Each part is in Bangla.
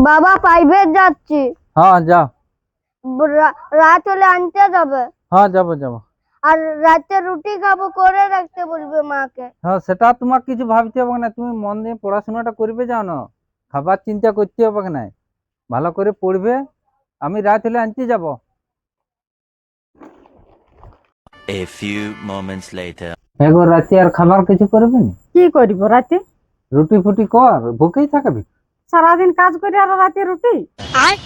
বাবা প্রাইভেট যাচ্ছি। হ্যাঁ যাও। রাত হলে আনতে যাবে। হ্যাঁ যাবো যাবো। আর রাতে রুটি খাবো, করে রাখতে বলবে মাকে। হ্যাঁ সেটা তোমাকে কিছু ভাবতে হবে না, তুমি মন দিয়ে পড়াশোনাটা করবে, যাও না খাবার চিন্তা করতে হবে না, ভালো করে পড়বে। আমি রাত হলে আনতে যাব। A few moments later. এগো রাতে আর খাবার কিছু করবে না? কি করব রাতে? রুটি ফুটি কর, ভুকেই থাকবি? সারাদিন কাজ করে আর রাতে রুটি?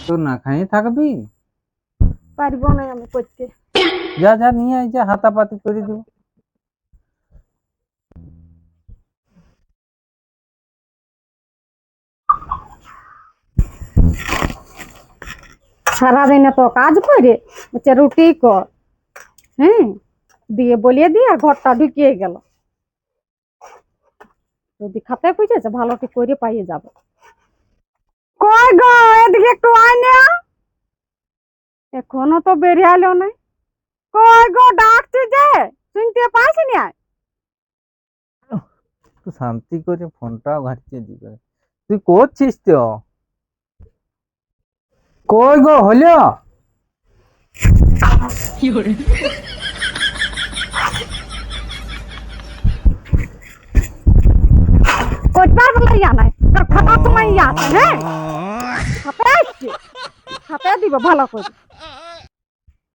তো না খাই থাকবি? পারবো না আমি করতে। যা যা নিয়ে আই, যা হাতাপাতি করে দিব। সারাদিন তো কাজ করে বলছে রুটি কর, দিয়ে বলিয়ে দিয়ে আর ঘরটা ঢুকিয়ে গেল। যদি খাতে খুঁজেছে ভালো ঠিক করে পাইয়ে যাবে। কই গো, এদিকে একটু আয় না, এখনো তো বেরিয়ে আলো নাই। কই গো, ডাকছি যে শুনতে পাইছি না। তো শান্তি করে ফোনটাও ঘাটতে দিবে। তুই করছিস তো? কই গো হলো? করবার বলে ইয়া নাই, তোর খাতার সময় ইয়া আছে। হ্যাঁ খাতে আসছে, খাতে দিব ভালো করে।